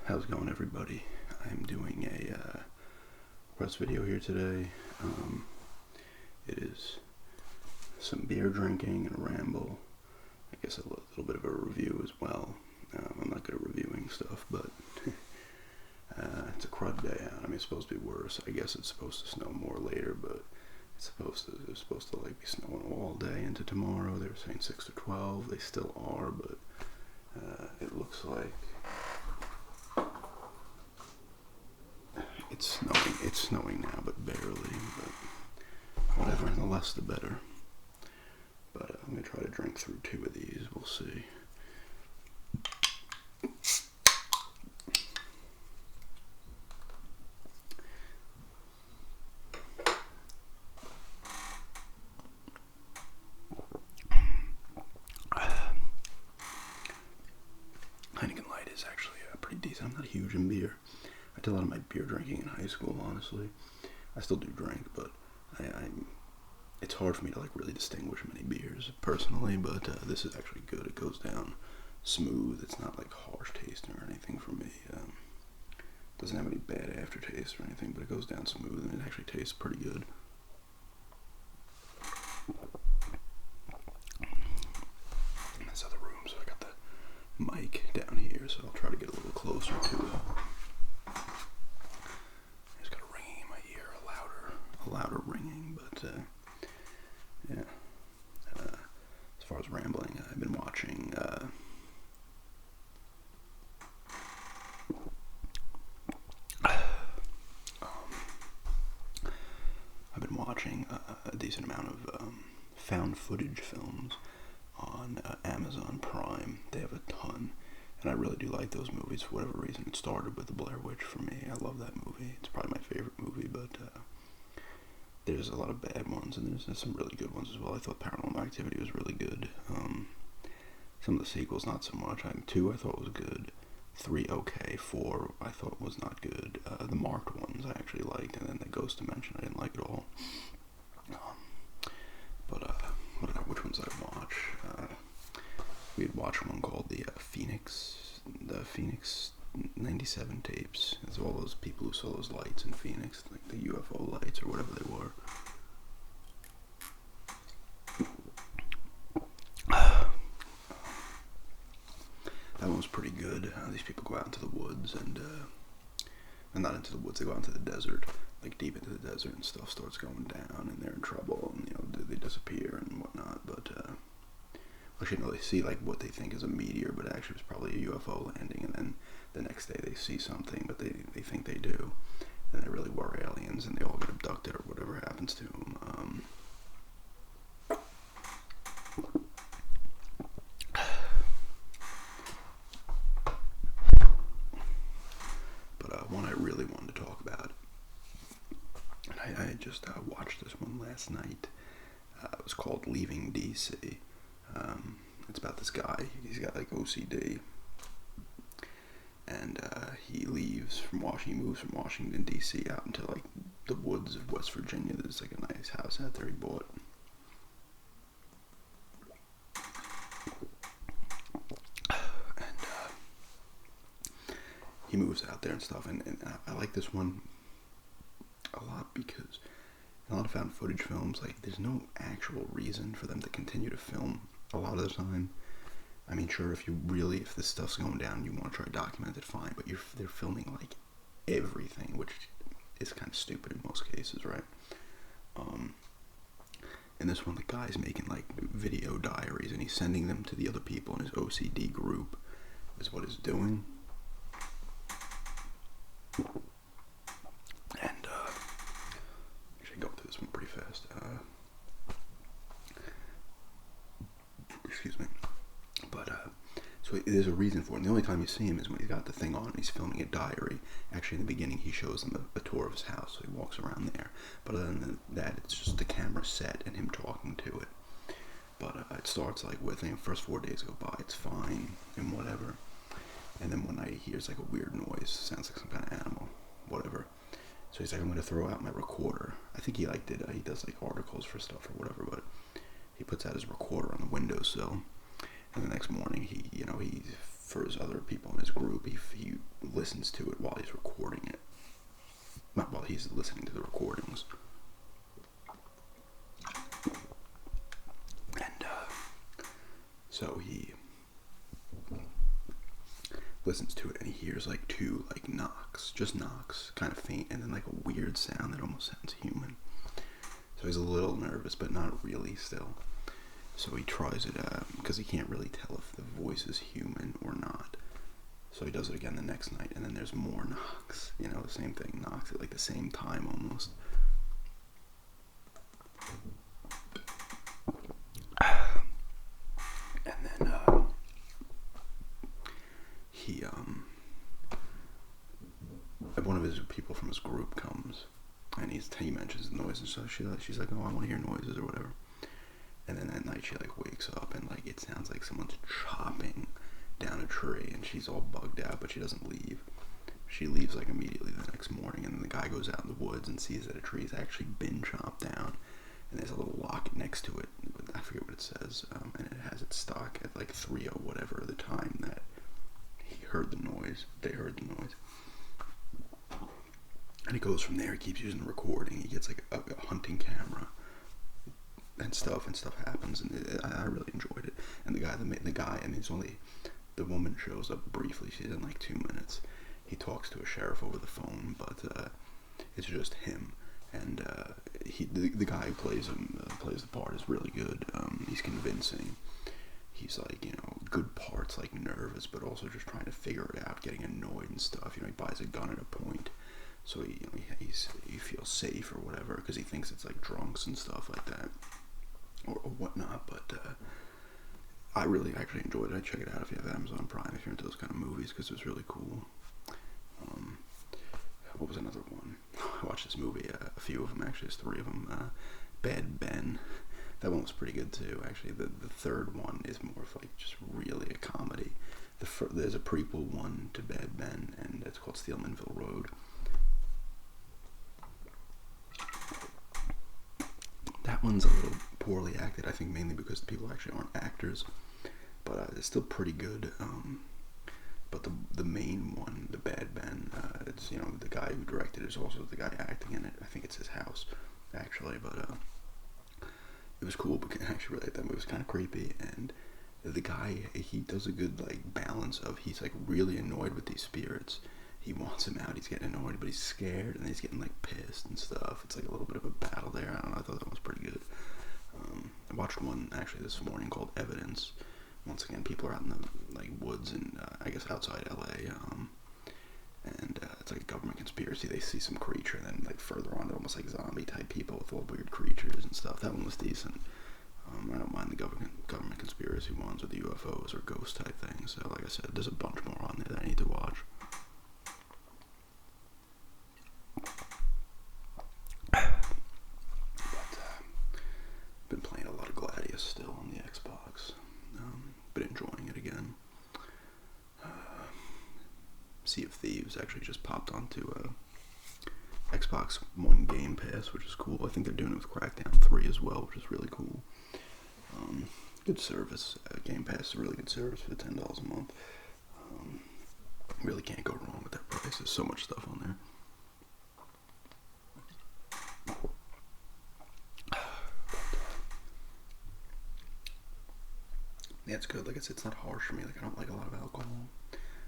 How's it going, everybody? I'm doing a press video here today. It is some beer drinking and a ramble. I guess a little bit of a review as well. I'm not good at reviewing stuff, but it's a crud day out. I mean, it's supposed to be worse. I guess it's supposed to snow more later, but it's supposed to like be snowing all day into tomorrow. They were saying 6 to 12. They still are, but it looks like it's snowing now, but barely. But whatever, the less the better. But I'm gonna try to drink through 2 of these. We'll see. Heineken Light is actually pretty decent. I'm not huge in beer. I did a lot of my beer drinking in high school, honestly. I still do drink, but it's hard for me to like really distinguish many beers personally, but this is actually good. It goes down smooth. It's not like harsh tasting or anything for me. Doesn't have any bad aftertaste or anything, but it goes down smooth and it actually tastes pretty good. This other room, so I got the mic down here, so I'll try to get a little closer to it. It's got a ringing in my ear, a louder ringing, but yeah. As far as rambling, I've been watching a decent amount of found footage films on Amazon Prime. They have a ton, and I really do like those movies for whatever reason. It started with The Blair Witch for me. I love that movie. It's probably my favorite movie, but there's a lot of bad ones, and there's some really good ones as well. I thought Paranormal Activity was really good. Some of the sequels, not so much. 2 I thought was good. 3 okay. 4 I thought was not good. The marked ones I actually liked, and then the Ghost Dimension I didn't like at all. Which ones did I watch? We had watched one called the Phoenix 97 tapes. It's all those people who saw those lights in Phoenix, like the UFO lights or whatever they were. That one was pretty good. These people go out into the woods and not into the woods, they go out into the desert, like deep into the desert, and stuff starts going down, and they're in trouble, and they disappear and whatnot. But actually, no, they see like what they think is a meteor, but actually it was probably a UFO landing, and then the next day they see something, but they think they do, and they really were aliens, and they all get abducted or whatever happens to them. One I really wanted to talk about, and I just watched this one last night. It was called Leaving DC. It's about this guy. He's got like OCD, and he moves from Washington DC out into like the woods of West Virginia. There's like a nice house out there he bought. He moves out there and stuff, and I like this one a lot because in a lot of found footage films, like, there's no actual reason for them to continue to film a lot of the time. I mean, sure, if this stuff's going down, you want to try to document it, fine, but they're filming, like, everything, which is kind of stupid in most cases, right? In this one, the guy's making, like, video diaries, and he's sending them to the other people in his OCD group, is what he's doing. And actually, go through this one pretty fast. Excuse me. But so there's a reason for it. And the only time you see him is when he's got the thing on and he's filming a diary. Actually, in the beginning, he shows them a tour of his house, so he walks around there. But other than that, it's just the camera set and him talking to it. But it starts like with the first 4 days go by, it's fine and whatever. And then one night he hears like a weird noise, sounds like some kind of animal, whatever. So he's like, I'm going to throw out my recorder. I think he he does like articles for stuff or whatever, but he puts out his recorder on the windowsill. And the next morning he for his other people in his group, he listens to it while he's recording it. Not while he's listening to the recordings. And so he listens to it and he hears like two like knocks, just knocks, kind of faint, and then like a weird sound that almost sounds human. So he's a little nervous, but not really still. So he tries it because he can't really tell if the voice is human or not. So he does it again the next night, and then there's more knocks. You know, the same thing, knocks at like the same time almost. And then he one of his people from his group comes, and he mentions the noise, and so she's like, oh, I want to hear noises or whatever. And then that night she like wakes up and like it sounds like someone's chopping down a tree, and she's all bugged out, but she doesn't leave. She leaves like immediately the next morning, and then the guy goes out in the woods and sees that a tree's actually been chopped down, and there's a little locket next to it. I forget what it says, and it has it stuck at like 3:00 whatever the time that he heard the noise. They heard the noise. And he goes from there. He keeps using the recording. He gets like a hunting camera, and stuff happens, and I really enjoyed it. And the guy, and it's only the woman shows up briefly. She's in like 2 minutes. He talks to a sheriff over the phone, but it's just him. And the guy who plays the part is really good. He's convincing. He's like, you know, good parts, like nervous, but also just trying to figure it out, getting annoyed and stuff. You know, he buys a gun at a point, so he feels safe or whatever, because he thinks it's like drunks and stuff like that, or whatnot. But I really actually enjoyed it. I'd check it out if you have Amazon Prime, if you're into those kind of movies, because it was really cool. What was another one? I watched this movie, a few of them actually, there's 3 of them. Bad Ben. That one was pretty good too, actually. The third one is more of like just really a comedy. There's a prequel one to Bad Ben, and it's called Steelmanville Road. That one's a little poorly acted, I think, mainly because the people actually aren't actors, but it's still pretty good. But the main one, the Bad Ben, it's, you know, the guy who directed it is also the guy acting in it. I think it's his house, actually, but it was cool because I actually really liked that movie. It was kind of creepy, and the guy, he does a good like balance of, he's like really annoyed with these spirits. He wants him out, he's getting annoyed, but he's scared, and he's getting like pissed and stuff. It's like a little bit of a battle there. I don't know, I thought that was pretty good. I watched one actually this morning called Evidence. Once again, people are out in the like woods and I guess outside LA, and it's like a government conspiracy. They see some creature, and then like further on, they're almost like zombie type people with all weird creatures and stuff. That one was decent. I don't mind the government conspiracy ones with the UFOs or ghost type things. So like I said, there's a bunch more on there that I need to watch. Been playing a lot of Gladius still on the Xbox. Been enjoying it again. Sea of Thieves actually just popped onto Xbox One Game Pass, which is cool. I think they're doing it with Crackdown 3 as well, which is really cool. Good service. Game Pass is a really good service for the $10 a month. Really can't go wrong with that price. There's so much stuff on there. Yeah, it's good. Like I said, it's not harsh for me. Like I don't like a lot of alcohol.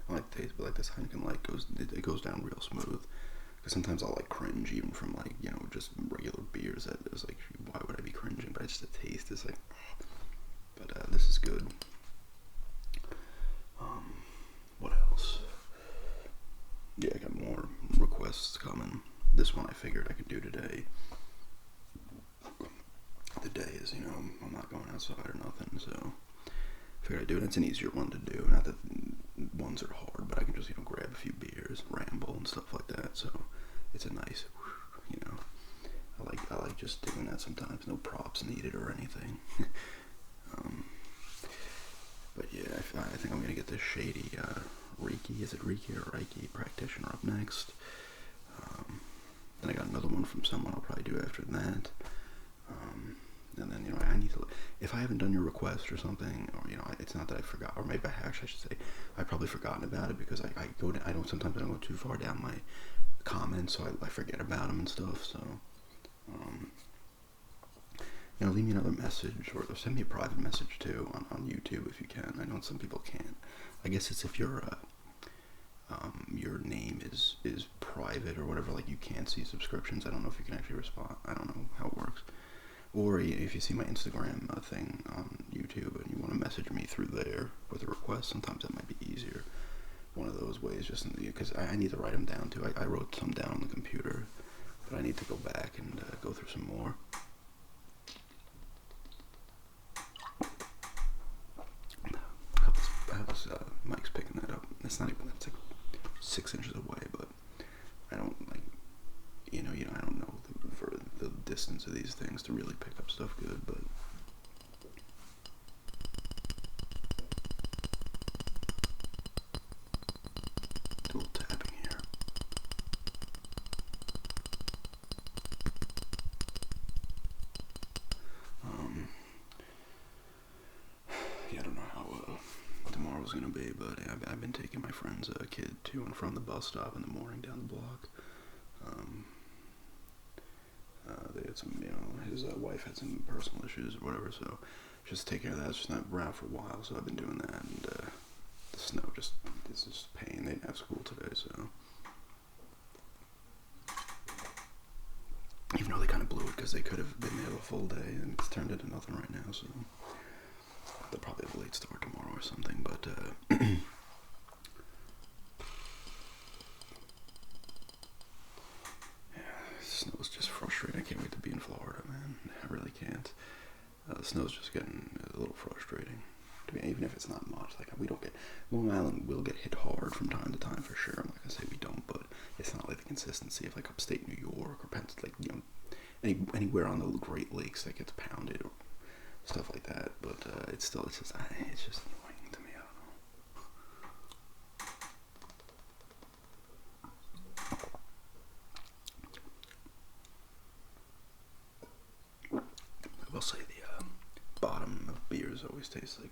I like the taste, but like this Heineken Light it goes down real smooth. Because sometimes I'll like cringe even from like, you know, just regular beers. That is like, why would I be cringing? But it's just the taste is like. But this is good. What else? Yeah, I got more requests coming. This one I figured I could do today. The day is, you know, I'm not going outside or nothing, so I figured I'd do it. It's an easier one to do. Not that ones are hard, but I can just, you know, grab a few beers, ramble and stuff like that. So it's a nice, you know, I like just doing that sometimes. No props needed or anything. But yeah, I think I'm gonna get this shady Reiki. Is it Reiki or Reiki practitioner up next? Then I got another one from someone I'll probably do after that. And then, you know, I need to. if I haven't done your request or something, or it's not that I forgot, or maybe I should say I've probably forgotten about it because I don't sometimes I don't go too far down my comments, so I forget about them and stuff. So, leave me another message or send me a private message too on YouTube if you can. I know some people can't. I guess it's if your name is private or whatever, like you can't see subscriptions. I don't know if you can actually respond. I don't know how it works. Or if you see my Instagram thing on YouTube and you want to message me through there with a request, sometimes that might be easier. One of those ways, just because I need to write them down too. I wrote some down on the computer, but I need to go back and go through some more. How this mic's picking that up. It's not even, that's like 6 inches away, but I don't I don't know for the distance of these things to really pick up stuff good, but a little tapping here. I don't know how tomorrow's gonna be, but I've been taking my friend's kid to and from the bus stop in the morning down the block. They had some, his wife had some personal issues or whatever, so just take care of that. It's just not around for a while, so I've been doing that, and the snow it's just pain. They didn't have school today, so even though they kind of blew it because they could have been there a full day, and it's turned into nothing right now, so they'll probably have a late start tomorrow or something, but snow's just frustrating. I can't wait to be in Florida, man. I really can't. The snow's just getting a little frustrating. Even if it's not much, like Long Island will get hit hard from time to time for sure. I'm not gonna say we don't, but it's not like the consistency of like upstate New York or Pennsylvania, anywhere on the Great Lakes that gets pounded or stuff like that. But it's just annoying to me. I don't know. I will say the bottom of beers always tastes like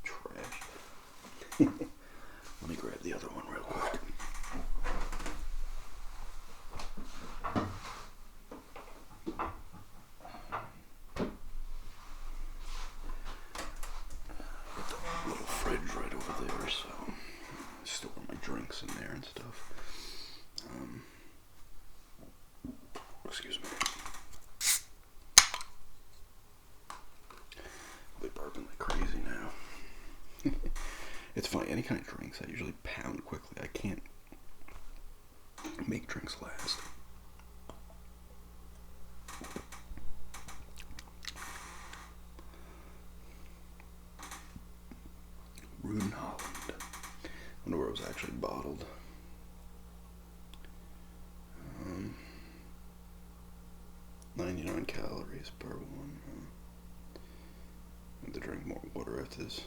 trash. Let me grab the other one real quick. Got the little fridge right over there, so I store my drinks in there and stuff. Excuse me. I'll be burping like crazy now. It's funny, any kind of drinks I usually pound quickly. I can't make drinks last. Ruden Holland. I wonder where it was actually bottled. 99 calories per one. I have to drink more water after this.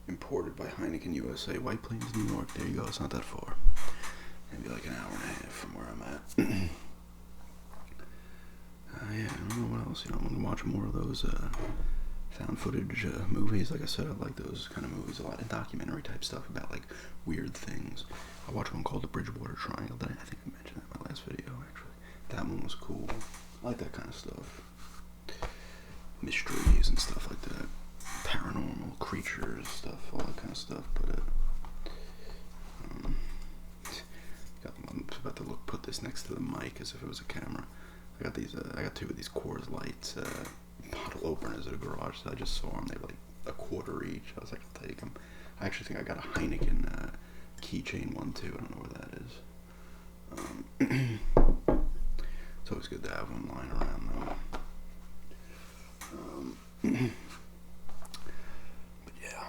Imported by Heineken USA, White Plains, New York. There you go. It's not that far. Maybe like an hour and a half from where I'm at. Yeah, I don't know what else. I'm gonna watch more of those found footage movies. Like I said, I like those kind of movies a lot, and documentary type stuff about like weird things. I watched one called The Bridgewater Triangle. I think I mentioned that in my last video. Actually, that one was cool. I like that kind of stuff. Mysteries and stuff like that. Paranormal creatures stuff, all that kind of stuff. But I'm about to put this next to the mic as if it was a camera. I got two of these Coors Lights bottle openers at a garage. So I just saw them. They were like $1 each. I was like, I'll take them. I actually think I got a Heineken keychain one too. I don't know where that is. It's always good to have one lying around though. But yeah,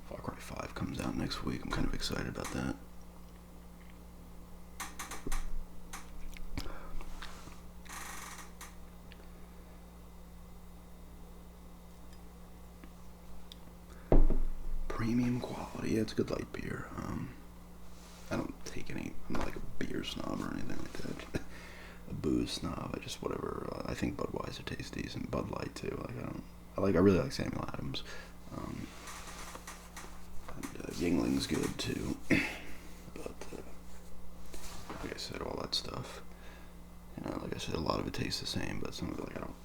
Far Cry 5 comes out next week. I'm kind of excited about that. Premium quality. Yeah, it's a good light beer. I don't take any. I'm not like a beer snob or anything like that. a booze snob. I just whatever. I think Budweiser tastes decent. Bud Light too. Like I don't. I really like Samuel Adams. And Yingling's good too. But like I said, all that stuff. You know, like I said, a lot of it tastes the same, but some of it, like I don't.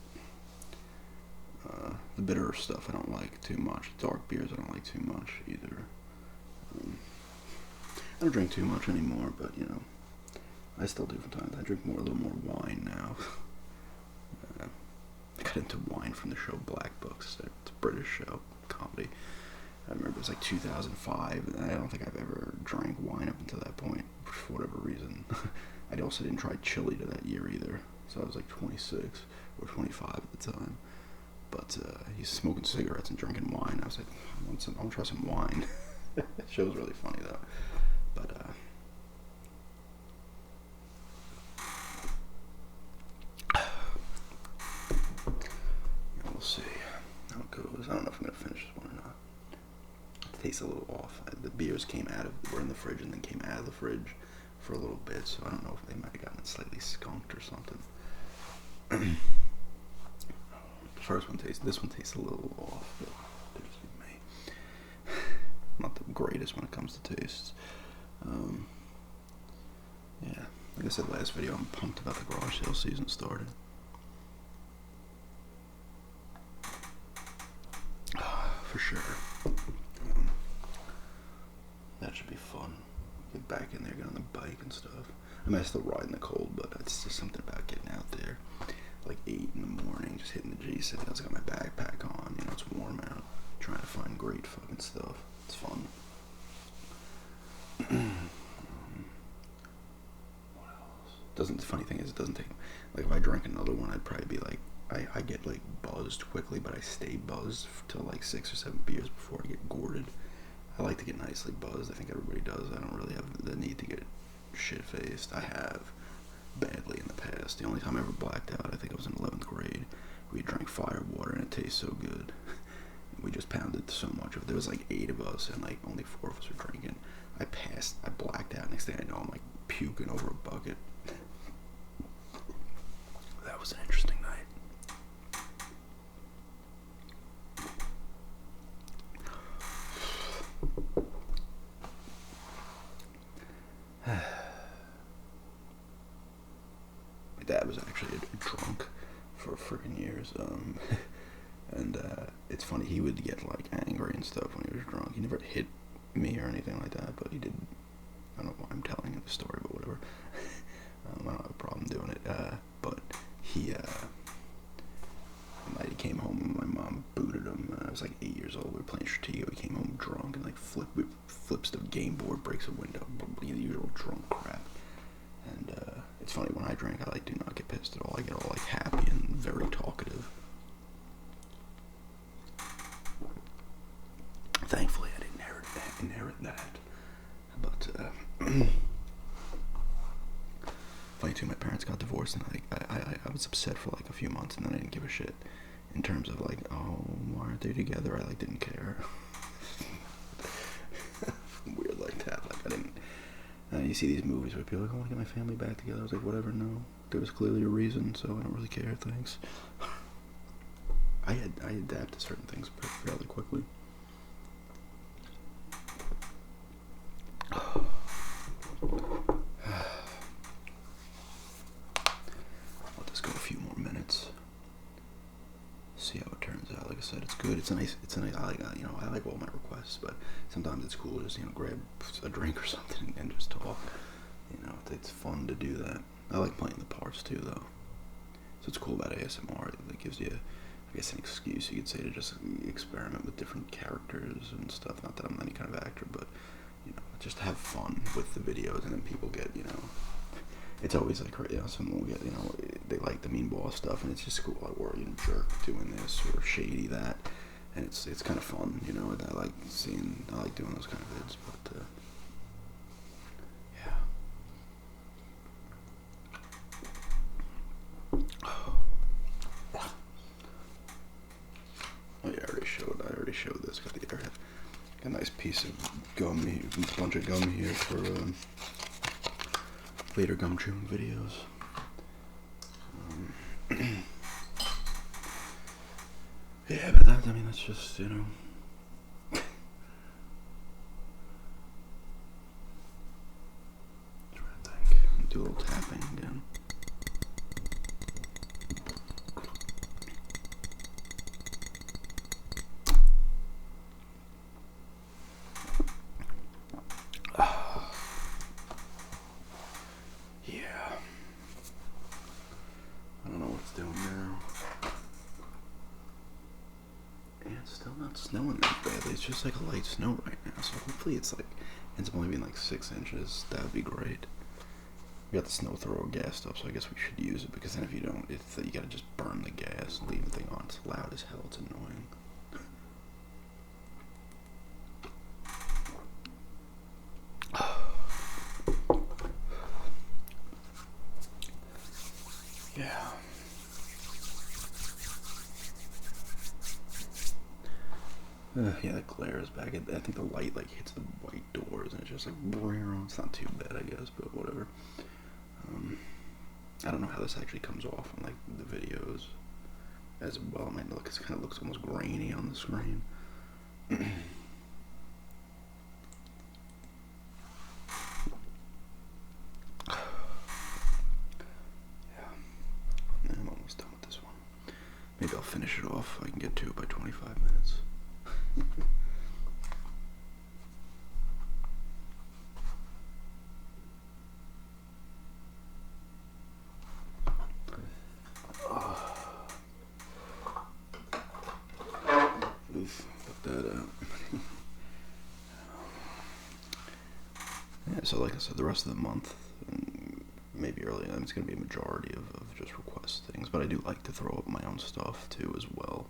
The bitter stuff I don't like too much. Dark beers I don't like too much either. I don't drink too much anymore, but you know, I still do from time to time. I drink a little more wine now. I got into wine from the show Black Books. It's a British show, comedy. I remember it was like 2005, and I don't think I've ever drank wine up until that point, for whatever reason. I also didn't try chili to that year either, so I was like 26 or 25 at the time. But he's smoking cigarettes and drinking wine. I was like, I want to try some wine. The show's really funny though. But we'll see how it goes. I don't know if I'm gonna finish this one or not. It tastes a little off. The beers were in the fridge and then came out of the fridge for a little bit, so I don't know if they might have gotten it slightly skunked or something. This one tastes a little off, but it just be me. Not the greatest when it comes to tastes. Yeah, like I said last video, I'm pumped about the garage sale season starting. For sure. That should be fun. Get back in there, get on the bike and stuff. I mean, I still ride in the cold, but it's just something about getting out there. Like 8 in the morning, just hitting the G sales. I got my backpack on, you know, it's warm out. Trying to find great fucking stuff. It's fun. What else? The funny thing is, it doesn't take, like if I drank another one, I'd probably be like, I get like buzzed quickly, but I stay buzzed till like 6 or 7 beers before I get gourded. I like to get nicely buzzed. I think everybody does. I don't really have the need to get shit-faced. I have badly in the past. The only time I ever blacked out, I think I was in 11th grade. We drank fire water and it tastes so good. We just pounded so much of it. There was like 8 of us and like only 4 of us were drinking. I blacked out. Next thing I know, I'm like puking over a bucket. That was an interesting night. My dad was actually a drunk for freaking years, and it's funny, he would get like angry and stuff when he was drunk. He never hit me or anything like that, but he did. I don't know why I'm telling you the story, but whatever. I don't have a problem doing it, but he one night he came home and my mom booted him. I was like 8 years old. We were playing Stratego. He came home drunk and like flips the game board, breaks a window, the usual drunk crap. And it's funny, when I drink, I like do not get pissed at all. I get all like happy and very talkative. Thankfully, I didn't inherit that. But funny too, my parents got divorced, and I was upset for like a few months, and then I didn't give a shit. In terms of like, oh, why aren't they together? I like didn't care. Weird like that. Like I didn't. You see these movies where people are like, I want to get my family back together. I was like, whatever. No, there was clearly a reason, so I don't really care. Thanks. I adapt to certain things fairly quickly. Let this go a few more minutes. See how it turns out. Like I said, it's good. It's nice. I like, I like all my requests, but sometimes it's cool to just, grab a drink or something and just talk. It's fun to do that. I like playing the parts too, though. So it's cool about ASMR. It gives you, I guess, an excuse, you could say, to just experiment with different characters and stuff. Not that I'm any kind of actor, but just have fun with the videos, and then people get, it's always like, someone will get, they like the mean ball stuff, and it's just cool, like, or jerk doing this, or shady that, and it's kind of fun, and I like doing those kind of vids, but, yeah. Oh yeah, I already showed this. Got the Airhead. Got a nice piece of gum here, a bunch of gum here for later gum chewing videos. Yeah, but that, I mean, that's just, you know. Trying to think. Do a little tapping again. Yeah. I don't know what it's doing now. Yeah, it's still not snowing that badly. It's just like a light snow right now. So hopefully it's like, ends up only being like 6 inches. That would be great. We got the snow thrower gassed up, so I guess we should use it, because then if you don't, you gotta just burn the gas and leave the thing on. It's loud as hell. It's annoying. Yeah. Yeah, the glare is back. I think the light like hits the white doors and it's just like, it's not too bad, I guess, but whatever. I don't know how this actually comes off on like the videos as well. It might look, it kind of looks almost grainy on the screen. Yeah, I'm almost done with this one. Maybe I'll finish it off. I can get to it by 25 minutes. Oof, put that out. Yeah, so like I said, the rest of the month, maybe early, it's going to be a majority of just request things, but I do like to throw up my own stuff too as well.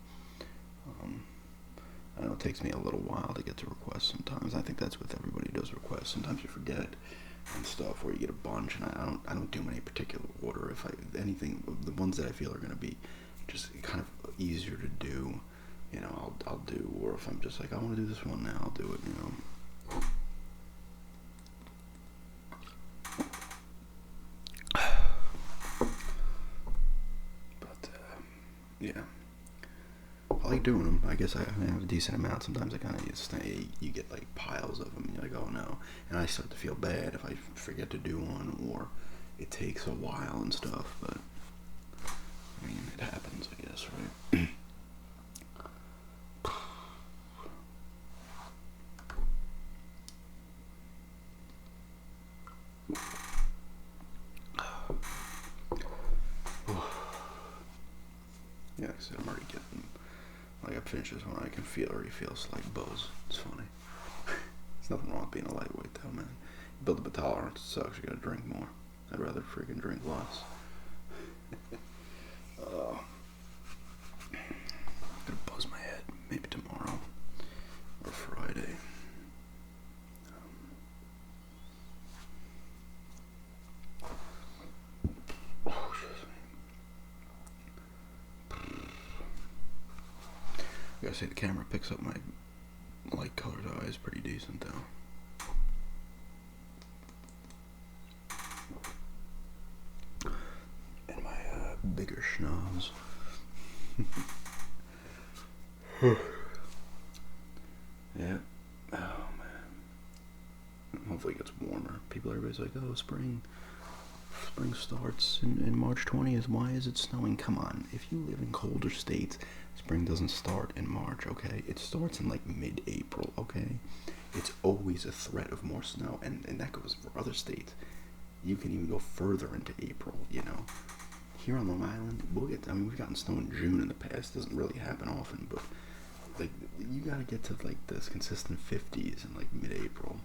I know it takes me a little while to get to requests sometimes. I think that's with everybody who does requests. Sometimes you forget and stuff, where you get a bunch, and I don't do them in any particular order. If anything, the ones that I feel are going to be just kind of easier to do, you know, I'll do. Or if I'm just like, I want to do this one now, I'll do it, you know. Yeah, I like doing them. I guess I have a decent amount. Sometimes I kind of you get like piles of them, and you're like, oh no, and I start to feel bad if I forget to do one, or it takes a while and stuff. But I mean, it happens, I guess, right? Yeah, like I said, I'm already getting, like, I finished this one, I can already feel a slight buzz. It's funny. There's nothing wrong with being a lightweight though, man. You build up a tolerance, it sucks, you gotta drink more. I'd rather freaking drink less. I'm gonna buzz my head, maybe tomorrow, or Friday. I gotta say, the camera picks up my light colored eyes pretty decent though. And my bigger schnozz. Yeah. Oh man. Hopefully it gets warmer. Everybody's like, oh, spring starts in March 20th. Why is it snowing? Come on. If you live in colder states, spring doesn't start in March, okay? It starts in like mid-April, okay? It's always a threat of more snow, and that goes for other states. You can even go further into April, you know? Here on Long Island, we've gotten snow in June in the past. It doesn't really happen often, but like, you gotta get to like this consistent 50s in like mid-April.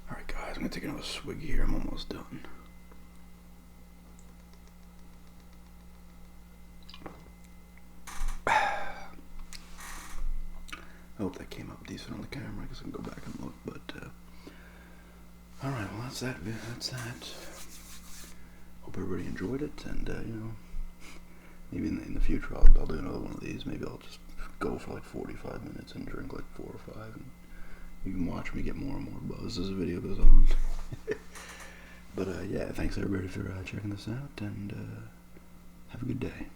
Alright guys, I'm gonna take another swig here. I'm almost done. I hope that came up decent on the camera. I guess I can go back and look, but alright, well that's that. hope everybody enjoyed it, and maybe in the future I'll do another one of these. Maybe I'll just go for like 45 minutes and drink like 4 or 5, and you can watch me get more and more buzz as the video goes on. But yeah, thanks everybody for checking this out, and have a good day.